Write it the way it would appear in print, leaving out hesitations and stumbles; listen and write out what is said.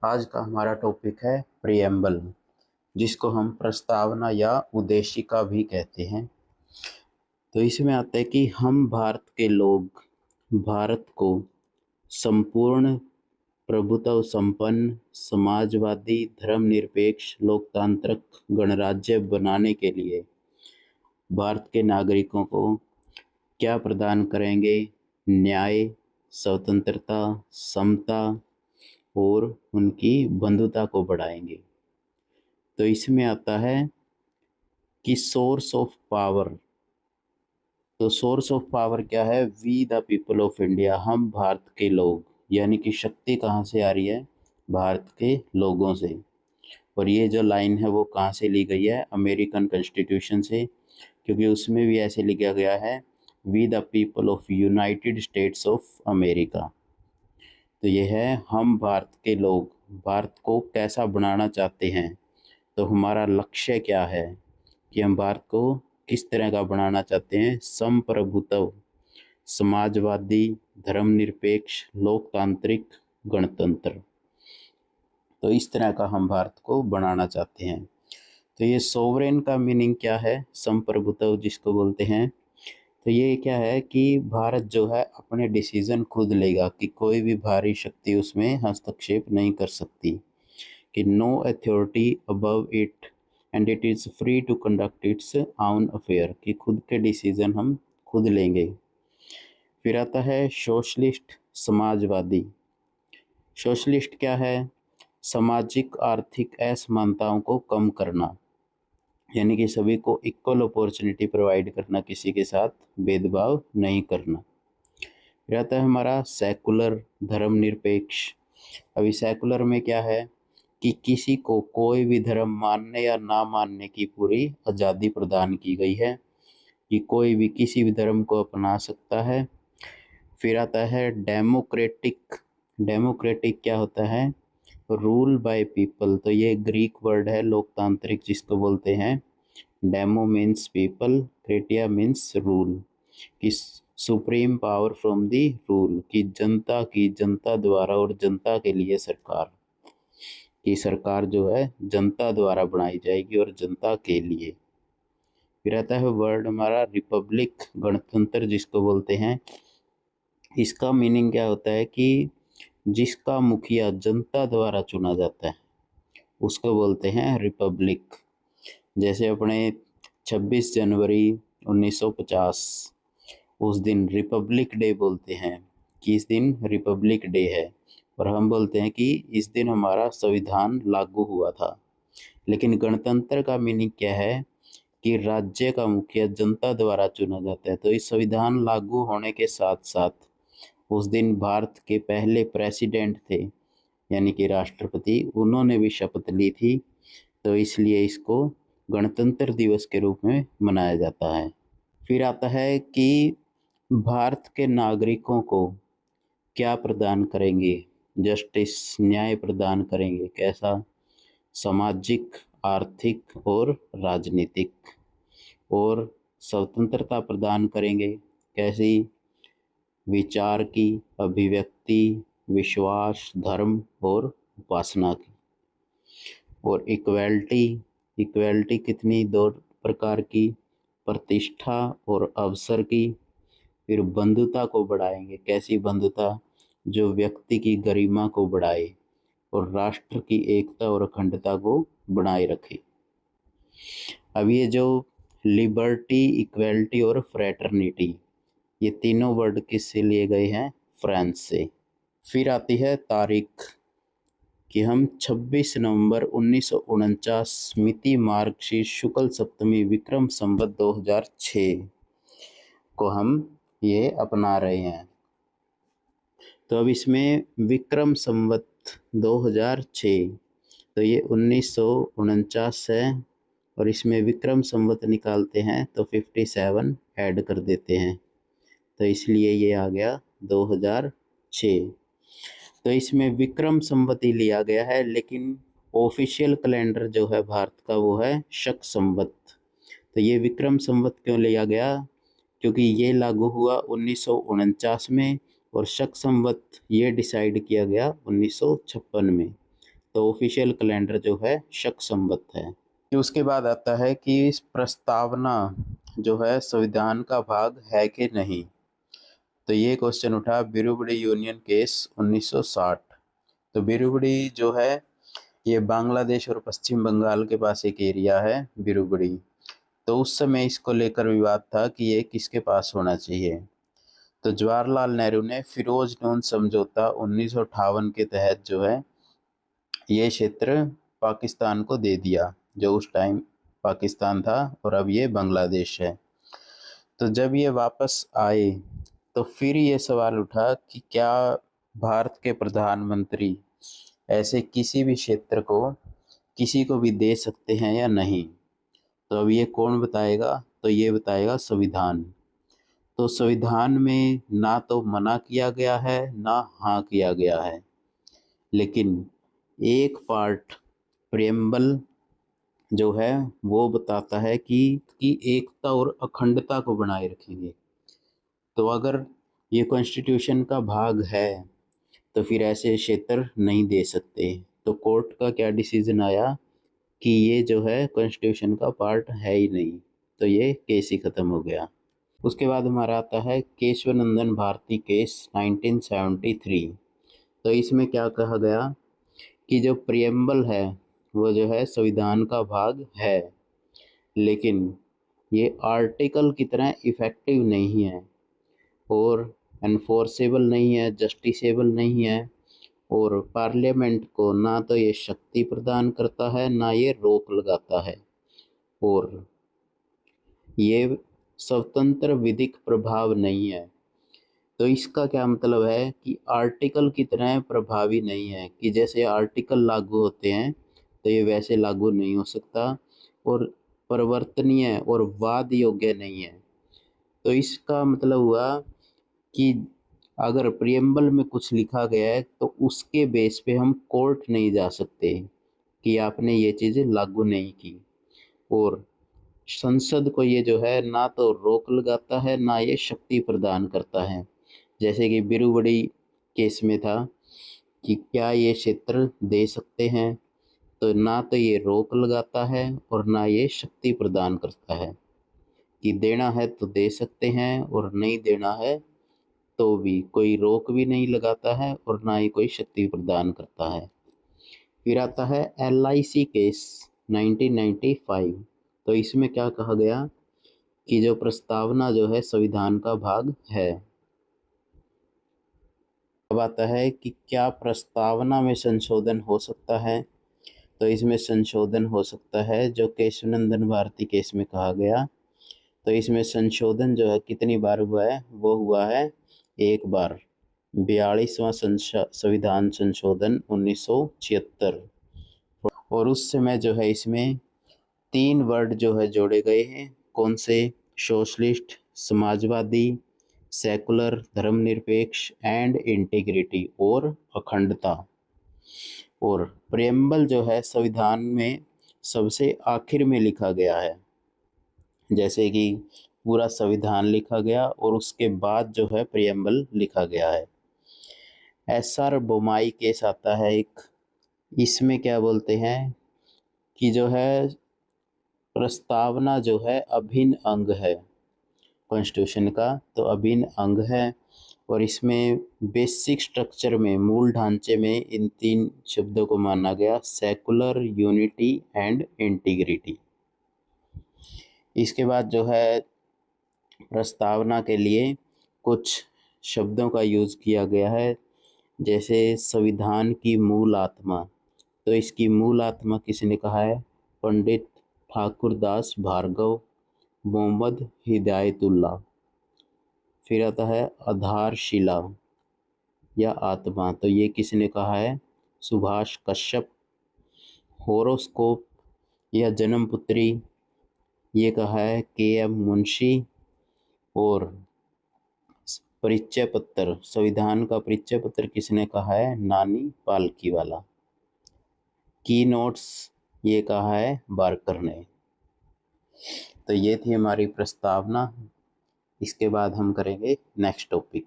आज का हमारा टॉपिक है प्रिएम्बल, जिसको हम प्रस्तावना या उद्देशिका भी कहते हैं। तो इसमें आता है कि हम भारत के लोग भारत को संपूर्ण प्रभुत्व संपन्न समाजवादी धर्मनिरपेक्ष लोकतांत्रिक गणराज्य बनाने के लिए भारत के नागरिकों को क्या प्रदान करेंगे? न्याय, स्वतंत्रता, समता और उनकी बंधुता को बढ़ाएंगे। तो इसमें आता है कि सोर्स ऑफ पावर। तो सोर्स ऑफ पावर क्या है? We the people of India, हम भारत के लोग। यानी कि शक्ति कहाँ से आ रही है? भारत के लोगों से। और ये जो लाइन है वो कहाँ से ली गई है? अमेरिकन कॉन्स्टिट्यूशन से, क्योंकि उसमें भी ऐसे लिखा गया है, we the people of United States of America. तो ये है हम भारत के लोग भारत को कैसा बनाना चाहते हैं। तो हमारा लक्ष्य क्या है कि हम भारत को किस तरह का बनाना चाहते हैं? संप्रभुत्व, समाजवादी, धर्मनिरपेक्ष, लोकतांत्रिक, गणतंत्र। तो इस तरह का हम भारत को बनाना चाहते हैं। तो ये सोवरेन का मीनिंग क्या है? संप्रभुत्व जिसको बोलते हैं। तो ये क्या है कि भारत जो है अपने डिसीजन खुद लेगा, कि कोई भी बाहरी शक्ति उसमें हस्तक्षेप नहीं कर सकती, कि no authority above it and it is free to conduct its own affair, कि खुद के डिसीजन हम खुद लेंगे। फिर आता है सोशलिस्ट, समाजवादी। सोशलिस्ट क्या है? सामाजिक आर्थिक असमानताओं को कम करना, यानी कि सभी को इक्वल अपॉर्चुनिटी प्रोवाइड करना, किसी के साथ भेदभाव नहीं करना। फिर आता है हमारा सेकुलर, धर्मनिरपेक्ष। अभी सेकुलर में क्या है कि किसी को कोई भी धर्म मानने या ना मानने की पूरी आज़ादी प्रदान की गई है, कि कोई भी किसी भी धर्म को अपना सकता है। फिर आता है डेमोक्रेटिक। डेमोक्रेटिक क्या होता है? Rule by people. तो ये ग्रीक वर्ड है लोकतांत्रिक, जिसको बोलते हैं demo means people, kratia means rule, कि supreme power from the rule, की जनता की जनता द्वारा और जनता के लिए सरकार, की सरकार जो है जनता द्वारा बनाई जाएगी और जनता के लिए। फिर आता है वर्ड हमारा रिपब्लिक, गणतंत्र जिसको बोलते हैं। इसका मीनिंग क्या होता है कि जिसका मुखिया जनता द्वारा चुना जाता है उसको बोलते हैं रिपब्लिक। जैसे अपने 26 जनवरी 1950, उस दिन रिपब्लिक डे बोलते हैं, कि इस दिन रिपब्लिक डे है। और हम बोलते हैं कि इस दिन हमारा संविधान लागू हुआ था। लेकिन गणतंत्र का मीनिंग क्या है? कि राज्य का मुखिया जनता द्वारा चुना जाता है। तो इस संविधान लागू होने के साथ साथ उस दिन भारत के पहले प्रेसिडेंट थे, यानी कि राष्ट्रपति, उन्होंने भी शपथ ली थी। तो इसलिए इसको गणतंत्र दिवस के रूप में मनाया जाता है। फिर आता है कि भारत के नागरिकों को क्या प्रदान करेंगे? जस्टिस, न्याय प्रदान करेंगे। कैसा? सामाजिक, आर्थिक और राजनीतिक। और स्वतंत्रता प्रदान करेंगे। कैसी? विचार की, अभिव्यक्ति, विश्वास, धर्म और उपासना की। और इक्वलिटी, इक्वलिटी कितनी? दो प्रकार की, प्रतिष्ठा और अवसर की। फिर बंधुता को बढ़ाएंगे। कैसी बंधुता? जो व्यक्ति की गरिमा को बढ़ाए और राष्ट्र की एकता और अखंडता को बनाए रखे। अब ये जो लिबर्टी, इक्वलिटी और फ्रेटर्निटी, ये तीनों वर्ड किससे लिए गए हैं? फ्रांस से। फिर आती है तारीख, कि हम 26 नवंबर 1949 मिति मार्गशीर्ष शुक्ल सप्तमी विक्रम संवत 2006 को हम ये अपना रहे हैं। तो अब इसमें विक्रम संवत 2006, तो ये 1949 है, और इसमें विक्रम संवत निकालते हैं तो 57 ऐड कर देते हैं, तो इसलिए ये आ गया 2006। तो इसमें विक्रम संवत ही लिया गया है, लेकिन ऑफिशियल कैलेंडर जो है भारत का वो है शक संवत। तो ये विक्रम संवत क्यों लिया गया? क्योंकि ये लागू हुआ 1949 में, और शक संवत ये डिसाइड किया गया 1956 में। तो ऑफिशियल कैलेंडर जो है शक संवत है। फिर उसके बाद आता है कि इस प्रस्तावना जो है संविधान का भाग है कि नहीं। तो ये क्वेश्चन उठा बीरूबड़ी यूनियन केस 1960। तो बीरूबड़ी जो है ये बांग्लादेश और पश्चिम बंगाल के पास एक एरिया है बीरूबड़ी। तो उस समय इसको लेकर विवाद था कि ये किसके पास होना चाहिए। तो जवाहरलाल नेहरू ने फिरोज नून समझौता 1958 के तहत जो है ये क्षेत्र पाकिस्तान को दे दिया, जो उस टाइम पाकिस्तान था और अब ये बांग्लादेश है। तो जब ये वापस आए तो फिर ये सवाल उठा कि क्या भारत के प्रधानमंत्री ऐसे किसी भी क्षेत्र को किसी को भी दे सकते हैं या नहीं। तो अब ये कौन बताएगा, तो ये बताएगा संविधान। तो संविधान में ना तो मना किया गया है ना हाँ किया गया है, लेकिन एक पार्ट प्रेम्बल जो है वो बताता है कि एकता और अखंडता को बनाए रखेंगे। तो अगर ये कॉन्स्टिट्यूशन का भाग है तो फिर ऐसे क्षेत्र नहीं दे सकते। तो कोर्ट का क्या डिसीजन आया कि ये जो है कॉन्स्टिट्यूशन का पार्ट है ही नहीं, तो ये केस ही खत्म हो गया। उसके बाद हमारा आता है केशवनंदन भारती केस 1973। तो इसमें क्या कहा गया कि जो प्रियम्बल है वो जो है संविधान का भाग है, लेकिन ये आर्टिकल की तरह इफ़ेक्टिव नहीं है और एनफोर्सेबल नहीं है, जस्टिसेबल नहीं है, और पार्लियामेंट को ना तो ये शक्ति प्रदान करता है ना ये रोक लगाता है, और ये स्वतंत्र विधिक प्रभाव नहीं है। तो इसका क्या मतलब है कि आर्टिकल की तरह प्रभावी नहीं है, कि जैसे आर्टिकल लागू होते हैं तो ये वैसे लागू नहीं हो सकता, और परिवर्तनीय और वाद योग्य नहीं है। तो इसका मतलब हुआ कि अगर प्रियम्बल में कुछ लिखा गया है तो उसके बेस पे हम कोर्ट नहीं जा सकते कि आपने ये चीज़ें लागू नहीं की, और संसद को ये जो है ना तो रोक लगाता है ना ये शक्ति प्रदान करता है। जैसे कि बीरूबड़ी केस में था कि क्या ये क्षेत्र दे सकते हैं, तो ना तो ये रोक लगाता है और ना ये शक्ति प्रदान करता है, कि देना है तो दे सकते हैं और नहीं देना है तो भी कोई रोक भी नहीं लगाता है और ना ही कोई शक्ति प्रदान करता है। फिर आता है LIC केस 1995। तो इसमें क्या कहा गया कि जो प्रस्तावना जो है संविधान का भाग है। अब आता है कि क्या प्रस्तावना में संशोधन हो सकता है। तो इसमें संशोधन हो सकता है, जो केशवनंदन भारती केस में कहा गया। तो इसमें संशोधन जो है कितनी बार हुआ है, वो हुआ है एक बार, 42वां संविधान संशोधन 1976। और उस समय जो है इसमें 3 वर्ड जो है जोड़े गए हैं, कौन से, सोशलिस्ट, समाजवादी, सेकुलर, धर्मनिरपेक्ष एंड इंटीग्रिटी और अखंडता। और प्रेम्बल जो है संविधान में सबसे आखिर में लिखा गया है, जैसे कि पूरा संविधान लिखा गया और उसके बाद जो है प्रियम्बल लिखा गया है। SR बोमाई केस आता है एक, इसमें क्या बोलते हैं कि जो है प्रस्तावना जो है अभिन्न अंग है कॉन्स्टिट्यूशन का, तो अभिन्न अंग है, और इसमें बेसिक स्ट्रक्चर में, मूल ढांचे में इन 3 शब्दों को माना गया, सेकुलर, यूनिटी एंड इंटीग्रिटी। इसके बाद जो है प्रस्तावना के लिए कुछ शब्दों का यूज़ किया गया है, जैसे संविधान की मूल आत्मा। तो इसकी मूल आत्मा किसने कहा है, पंडित ठाकुरदास भार्गव, मोहम्मद हिदायतुल्लाह। फिर आता है आधारशिला या आत्मा, तो ये किसने कहा है, सुभाष कश्यप। होरोस्कोप या जन्मपुत्री, ये कहा है KM मुंशी। और परिचय पत्र, संविधान का परिचय पत्र किसने कहा है, नानी पालकीवाला। की नोट्स, ये कहा है बारकर ने। तो ये थी हमारी प्रस्तावना। इसके बाद हम करेंगे नेक्स्ट टॉपिक।